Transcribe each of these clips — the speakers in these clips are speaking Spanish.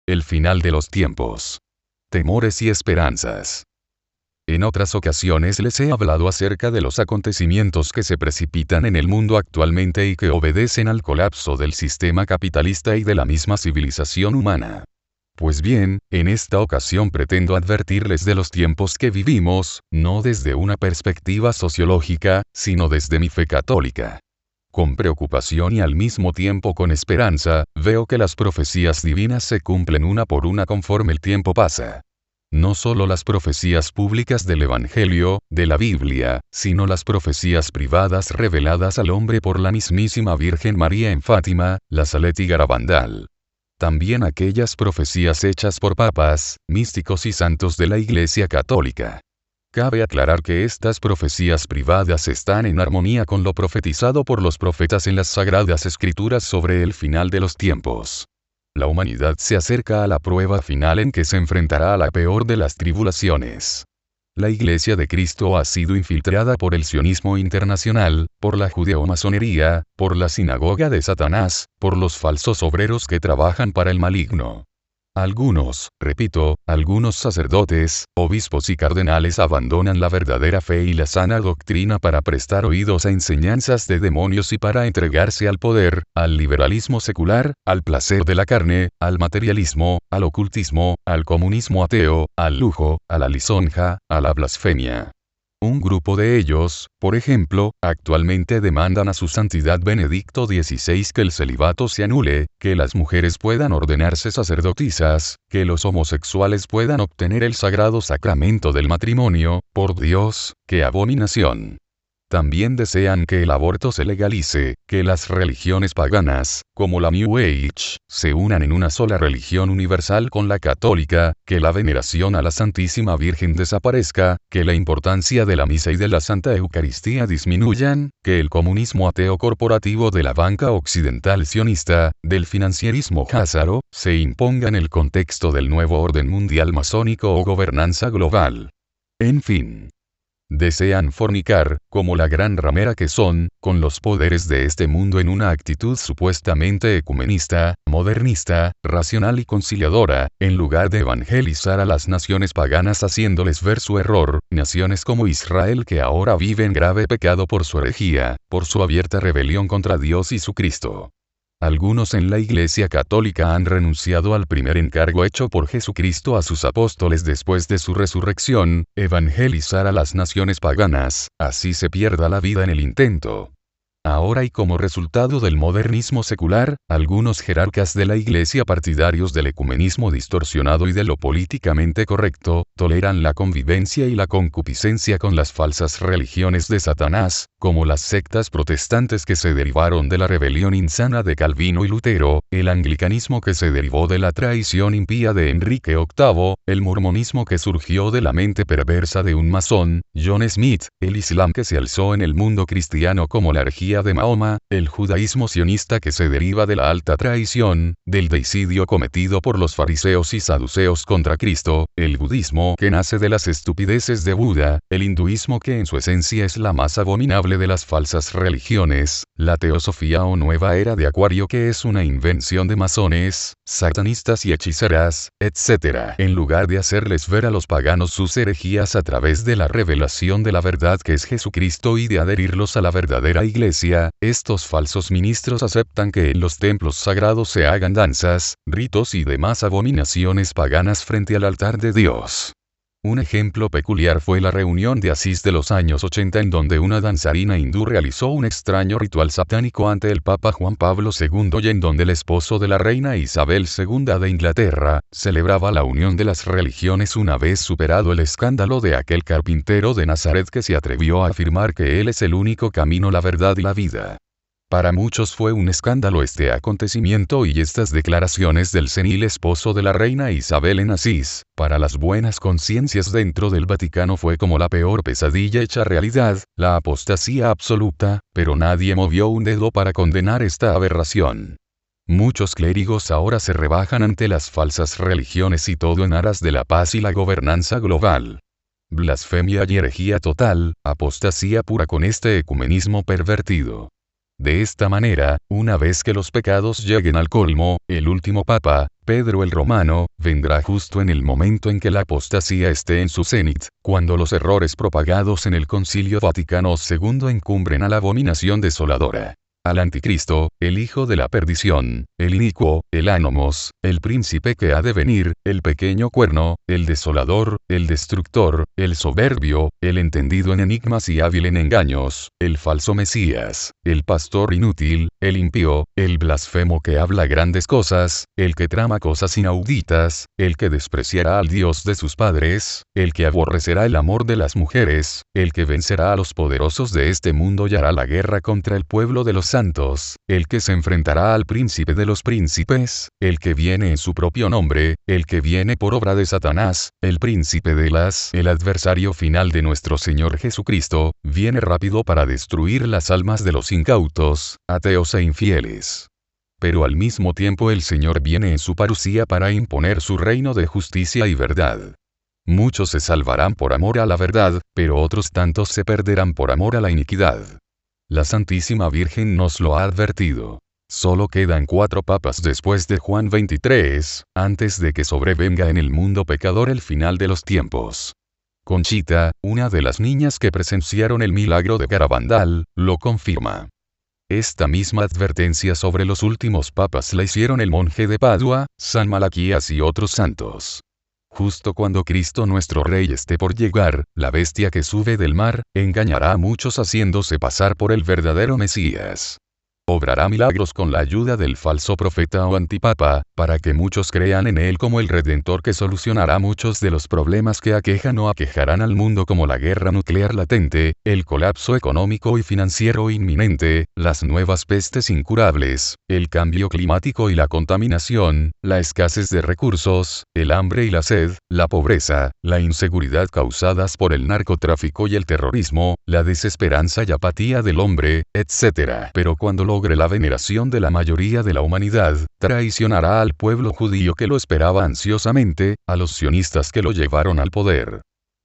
El final de los tiempos. Temores y esperanzas. En otras ocasiones les he hablado acerca de los acontecimientos que se precipitan en el mundo actualmente y que obedecen al colapso del sistema capitalista y de la misma civilización humana. Pues bien, en esta ocasión pretendo advertirles de los tiempos que vivimos, no desde una perspectiva sociológica, sino desde mi fe católica. Con preocupación y al mismo tiempo con esperanza, veo que las profecías divinas se cumplen una por una conforme el tiempo pasa. No solo las profecías públicas del Evangelio, de la Biblia, sino las profecías privadas reveladas al hombre por la mismísima Virgen María en Fátima, la Salet y Garabandal. También aquellas profecías hechas por papas, místicos y santos de la Iglesia Católica. Cabe aclarar que estas profecías privadas están en armonía con lo profetizado por los profetas en las Sagradas Escrituras sobre el final de los tiempos. La humanidad se acerca a la prueba final en que se enfrentará a la peor de las tribulaciones. La Iglesia de Cristo ha sido infiltrada por el sionismo internacional, por la judeo-masonería, por la sinagoga de Satanás, por los falsos obreros que trabajan para el maligno. Algunos sacerdotes, obispos y cardenales abandonan la verdadera fe y la sana doctrina para prestar oídos a enseñanzas de demonios y para entregarse al poder, al liberalismo secular, al placer de la carne, al materialismo, al ocultismo, al comunismo ateo, al lujo, a la lisonja, a la blasfemia. Un grupo de ellos, por ejemplo, actualmente demandan a su santidad Benedicto XVI que el celibato se anule, que las mujeres puedan ordenarse sacerdotisas, que los homosexuales puedan obtener el sagrado sacramento del matrimonio. Por Dios, ¡qué abominación! También desean que el aborto se legalice, que las religiones paganas, como la New Age, se unan en una sola religión universal con la católica, que la veneración a la Santísima Virgen desaparezca, que la importancia de la misa y de la Santa Eucaristía disminuyan, que el comunismo ateo corporativo de la banca occidental sionista, del financierismo házaro, se imponga en el contexto del nuevo orden mundial masónico o gobernanza global. En fin. Desean fornicar, como la gran ramera que son, con los poderes de este mundo en una actitud supuestamente ecumenista, modernista, racional y conciliadora, en lugar de evangelizar a las naciones paganas haciéndoles ver su error, naciones como Israel que ahora viven grave pecado por su herejía, por su abierta rebelión contra Dios y su Cristo. Algunos en la Iglesia Católica han renunciado al primer encargo hecho por Jesucristo a sus apóstoles después de su resurrección, evangelizar a las naciones paganas, así se pierda la vida en el intento. Ahora y como resultado del modernismo secular, algunos jerarcas de la Iglesia partidarios del ecumenismo distorsionado y de lo políticamente correcto, toleran la convivencia y la concupiscencia con las falsas religiones de Satanás, como las sectas protestantes que se derivaron de la rebelión insana de Calvino y Lutero, el anglicanismo que se derivó de la traición impía de Enrique VIII, el mormonismo que surgió de la mente perversa de un masón, John Smith, el Islam que se alzó en el mundo cristiano como la herejía de Mahoma, el judaísmo sionista que se deriva de la alta traición, del deicidio cometido por los fariseos y saduceos contra Cristo, el budismo que nace de las estupideces de Buda, el hinduismo que en su esencia es la más abominable de las falsas religiones, la teosofía o nueva era de Acuario que es una invención de masones, satanistas y hechiceras, etc. En lugar de hacerles ver a los paganos sus herejías a través de la revelación de la verdad que es Jesucristo y de adherirlos a la verdadera iglesia, estos falsos ministros aceptan que en los templos sagrados se hagan danzas, ritos y demás abominaciones paganas frente al altar de Dios. Un ejemplo peculiar fue la reunión de Asís de los años 80 en donde una danzarina hindú realizó un extraño ritual satánico ante el Papa Juan Pablo II y en donde el esposo de la reina Isabel II de Inglaterra, celebraba la unión de las religiones una vez superado el escándalo de aquel carpintero de Nazaret que se atrevió a afirmar que él es el único camino, la verdad y la vida. Para muchos fue un escándalo este acontecimiento y estas declaraciones del senil esposo de la reina Isabel en Asís, para las buenas conciencias dentro del Vaticano fue como la peor pesadilla hecha realidad, la apostasía absoluta, pero nadie movió un dedo para condenar esta aberración. Muchos clérigos ahora se rebajan ante las falsas religiones y todo en aras de la paz y la gobernanza global. Blasfemia y herejía total, apostasía pura con este ecumenismo pervertido. De esta manera, una vez que los pecados lleguen al colmo, el último papa, Pedro el Romano, vendrá justo en el momento en que la apostasía esté en su cenit, cuando los errores propagados en el Concilio Vaticano II encumbren a la abominación desoladora. Al anticristo, el hijo de la perdición, el inicuo, el ánomos, el príncipe que ha de venir, el pequeño cuerno, el desolador, el destructor, el soberbio, el entendido en enigmas y hábil en engaños, el falso Mesías, el pastor inútil, el impío, el blasfemo que habla grandes cosas, el que trama cosas inauditas, el que despreciará al Dios de sus padres, el que aborrecerá el amor de las mujeres, el que vencerá a los poderosos de este mundo y hará la guerra contra el pueblo de los santos, el que se enfrentará al príncipe de los príncipes, el que viene en su propio nombre, el que viene por obra de Satanás, el príncipe de el adversario final de nuestro Señor Jesucristo, viene rápido para destruir las almas de los incautos, ateos e infieles. Pero al mismo tiempo el Señor viene en su parusía para imponer su reino de justicia y verdad. Muchos se salvarán por amor a la verdad, pero otros tantos se perderán por amor a la iniquidad. La Santísima Virgen nos lo ha advertido. Solo quedan 4 papas después de Juan 23, antes de que sobrevenga en el mundo pecador el final de los tiempos. Conchita, una de las niñas que presenciaron el milagro de Garabandal, lo confirma. Esta misma advertencia sobre los últimos papas la hicieron el monje de Padua, San Malaquías y otros santos. Justo cuando Cristo nuestro Rey esté por llegar, la bestia que sube del mar, engañará a muchos haciéndose pasar por el verdadero Mesías. Obrará milagros con la ayuda del falso profeta o antipapa, para que muchos crean en él como el Redentor que solucionará muchos de los problemas que aquejan o aquejarán al mundo, como la guerra nuclear latente, el colapso económico y financiero inminente, las nuevas pestes incurables, el cambio climático y la contaminación, la escasez de recursos, el hambre y la sed, la pobreza, la inseguridad causadas por el narcotráfico y el terrorismo, la desesperanza y apatía del hombre, etc. Pero cuando logre la veneración de la mayoría de la humanidad, traicionará al pueblo judío que lo esperaba ansiosamente, a los sionistas que lo llevaron al poder.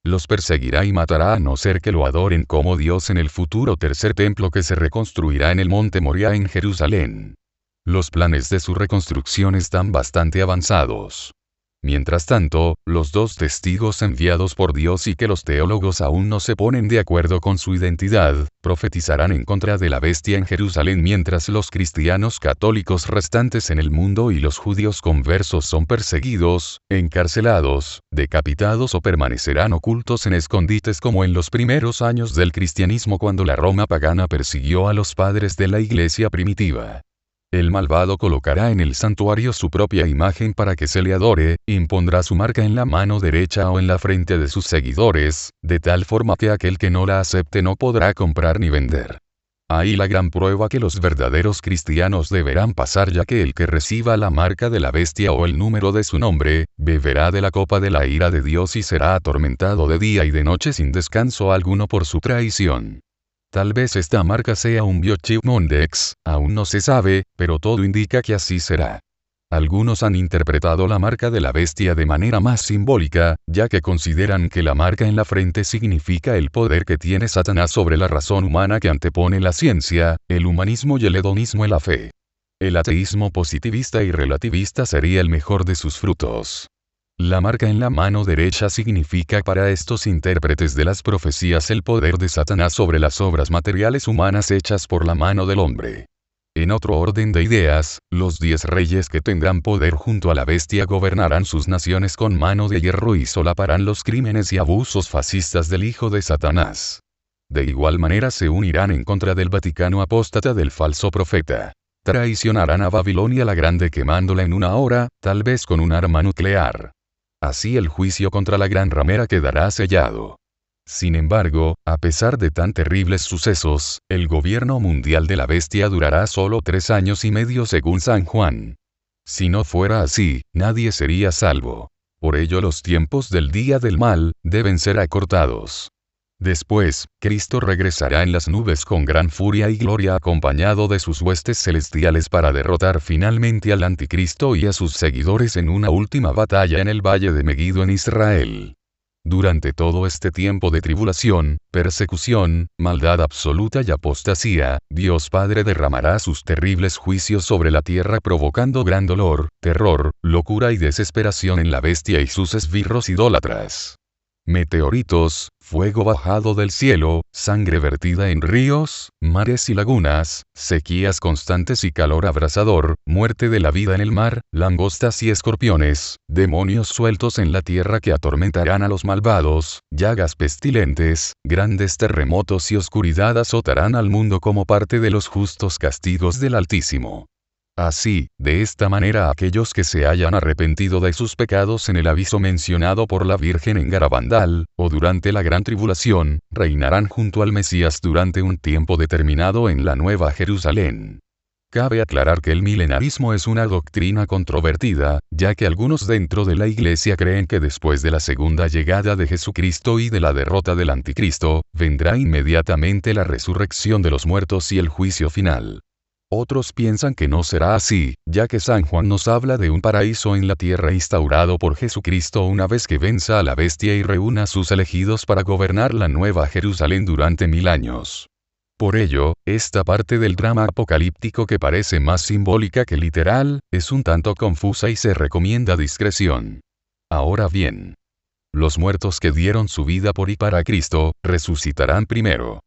Los perseguirá y matará a no ser que lo adoren como Dios en el futuro tercer templo que se reconstruirá en el monte Moria en Jerusalén. Los planes de su reconstrucción están bastante avanzados. Mientras tanto, los 2 testigos enviados por Dios y que los teólogos aún no se ponen de acuerdo con su identidad, profetizarán en contra de la bestia en Jerusalén mientras los cristianos católicos restantes en el mundo y los judíos conversos son perseguidos, encarcelados, decapitados o permanecerán ocultos en escondites como en los primeros años del cristianismo cuando la Roma pagana persiguió a los padres de la iglesia primitiva. El malvado colocará en el santuario su propia imagen para que se le adore, impondrá su marca en la mano derecha o en la frente de sus seguidores, de tal forma que aquel que no la acepte no podrá comprar ni vender. Ahí la gran prueba que los verdaderos cristianos deberán pasar, ya que el que reciba la marca de la bestia o el número de su nombre, beberá de la copa de la ira de Dios y será atormentado de día y de noche sin descanso alguno por su traición. Tal vez esta marca sea un biochip Mondex, aún no se sabe, pero todo indica que así será. Algunos han interpretado la marca de la bestia de manera más simbólica, ya que consideran que la marca en la frente significa el poder que tiene Satanás sobre la razón humana que antepone la ciencia, el humanismo y el hedonismo en la fe. El ateísmo positivista y relativista sería el mejor de sus frutos. La marca en la mano derecha significa para estos intérpretes de las profecías el poder de Satanás sobre las obras materiales humanas hechas por la mano del hombre. En otro orden de ideas, los 10 reyes que tendrán poder junto a la bestia gobernarán sus naciones con mano de hierro y solaparán los crímenes y abusos fascistas del hijo de Satanás. De igual manera se unirán en contra del Vaticano apóstata del falso profeta. Traicionarán a Babilonia la Grande quemándola en una hora, tal vez con un arma nuclear. Así el juicio contra la gran ramera quedará sellado. Sin embargo, a pesar de tan terribles sucesos, el gobierno mundial de la bestia durará solo 3 años y medio según San Juan. Si no fuera así, nadie sería salvo. Por ello los tiempos del día del mal, deben ser acortados. Después, Cristo regresará en las nubes con gran furia y gloria acompañado de sus huestes celestiales para derrotar finalmente al anticristo y a sus seguidores en una última batalla en el valle de Meguido en Israel. Durante todo este tiempo de tribulación, persecución, maldad absoluta y apostasía, Dios Padre derramará sus terribles juicios sobre la tierra provocando gran dolor, terror, locura y desesperación en la bestia y sus esbirros idólatras. Meteoritos, fuego bajado del cielo, sangre vertida en ríos, mares y lagunas, sequías constantes y calor abrasador, muerte de la vida en el mar, langostas y escorpiones, demonios sueltos en la tierra que atormentarán a los malvados, llagas pestilentes, grandes terremotos y oscuridad azotarán al mundo como parte de los justos castigos del Altísimo. Así, de esta manera aquellos que se hayan arrepentido de sus pecados en el aviso mencionado por la Virgen en Garabandal, o durante la gran tribulación, reinarán junto al Mesías durante un tiempo determinado en la Nueva Jerusalén. Cabe aclarar que el milenarismo es una doctrina controvertida, ya que algunos dentro de la Iglesia creen que después de la segunda llegada de Jesucristo y de la derrota del Anticristo, vendrá inmediatamente la resurrección de los muertos y el juicio final. Otros piensan que no será así, ya que San Juan nos habla de un paraíso en la tierra instaurado por Jesucristo una vez que venza a la bestia y reúna a sus elegidos para gobernar la Nueva Jerusalén durante 1000 años. Por ello, esta parte del drama apocalíptico que parece más simbólica que literal, es un tanto confusa y se recomienda discreción. Ahora bien, los muertos que dieron su vida por y para Cristo, resucitarán primero.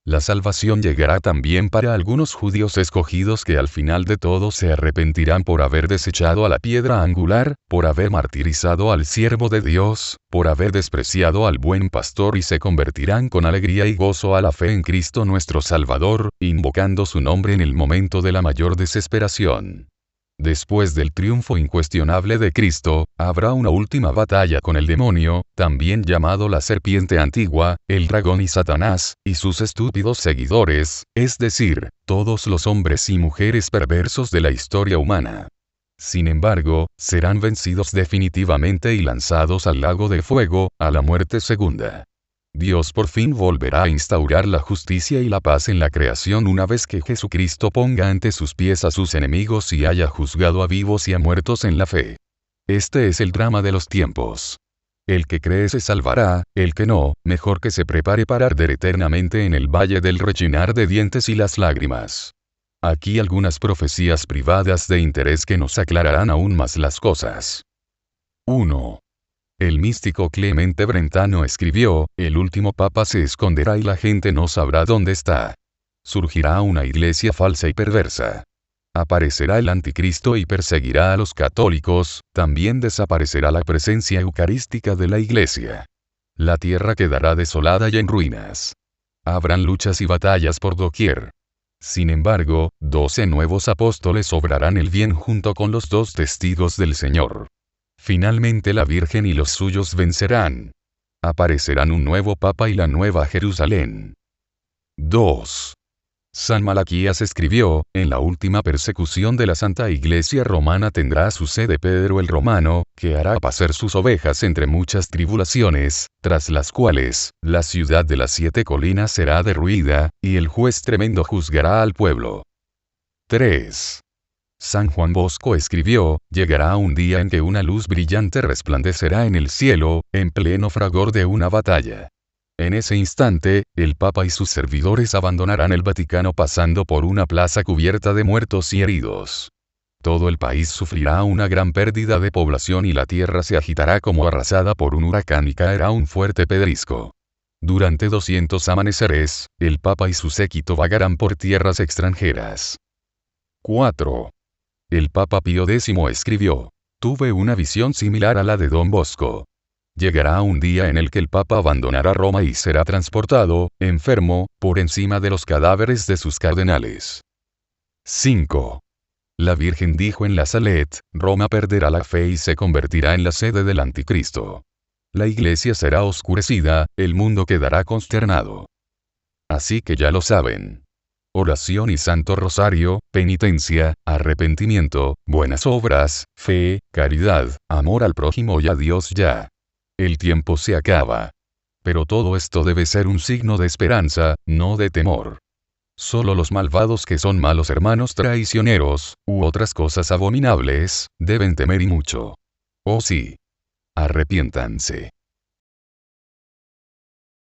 La salvación llegará también para algunos judíos escogidos que al final de todo se arrepentirán por haber desechado a la piedra angular, por haber martirizado al siervo de Dios, por haber despreciado al buen pastor y se convertirán con alegría y gozo a la fe en Cristo nuestro Salvador, invocando su nombre en el momento de la mayor desesperación. Después del triunfo incuestionable de Cristo, habrá una última batalla con el demonio, también llamado la serpiente antigua, el dragón y Satanás, y sus estúpidos seguidores, es decir, todos los hombres y mujeres perversos de la historia humana. Sin embargo, serán vencidos definitivamente y lanzados al lago de fuego, a la muerte segunda. Dios por fin volverá a instaurar la justicia y la paz en la creación una vez que Jesucristo ponga ante sus pies a sus enemigos y haya juzgado a vivos y a muertos en la fe. Este es el drama de los tiempos. El que cree se salvará, el que no, mejor que se prepare para arder eternamente en el valle del rechinar de dientes y las lágrimas. Aquí algunas profecías privadas de interés que nos aclararán aún más las cosas. 1. El místico Clemente Brentano escribió, el último papa se esconderá y la gente no sabrá dónde está. Surgirá una iglesia falsa y perversa. Aparecerá el anticristo y perseguirá a los católicos, también desaparecerá la presencia eucarística de la iglesia. La tierra quedará desolada y en ruinas. Habrán luchas y batallas por doquier. Sin embargo, 12 nuevos apóstoles obrarán el bien junto con los 2 testigos del Señor. Finalmente la Virgen y los suyos vencerán. Aparecerán un nuevo Papa y la Nueva Jerusalén. 2. San Malaquías escribió, en la última persecución de la Santa Iglesia Romana tendrá su sede Pedro el Romano, que hará pasar sus ovejas entre muchas tribulaciones, tras las cuales, la ciudad de las 7 colinas será derruida, y el juez tremendo juzgará al pueblo. 3. San Juan Bosco escribió, llegará un día en que una luz brillante resplandecerá en el cielo, en pleno fragor de una batalla. En ese instante, el Papa y sus servidores abandonarán el Vaticano pasando por una plaza cubierta de muertos y heridos. Todo el país sufrirá una gran pérdida de población y la tierra se agitará como arrasada por un huracán y caerá un fuerte pedrisco. Durante 200 amaneceres, el Papa y su séquito vagarán por tierras extranjeras. 4. El Papa Pío X escribió, tuve una visión similar a la de Don Bosco. Llegará un día en el que el Papa abandonará Roma y será transportado, enfermo, por encima de los cadáveres de sus cardenales. 5. La Virgen dijo en la Salet, Roma perderá la fe y se convertirá en la sede del Anticristo. La Iglesia será oscurecida, el mundo quedará consternado. Así que ya lo saben. Oración y Santo Rosario, penitencia, arrepentimiento, buenas obras, fe, caridad, amor al prójimo y a Dios ya. El tiempo se acaba. Pero todo esto debe ser un signo de esperanza, no de temor. Solo los malvados que son malos hermanos traicioneros, u otras cosas abominables, deben temer y mucho. Oh sí. Arrepiéntanse.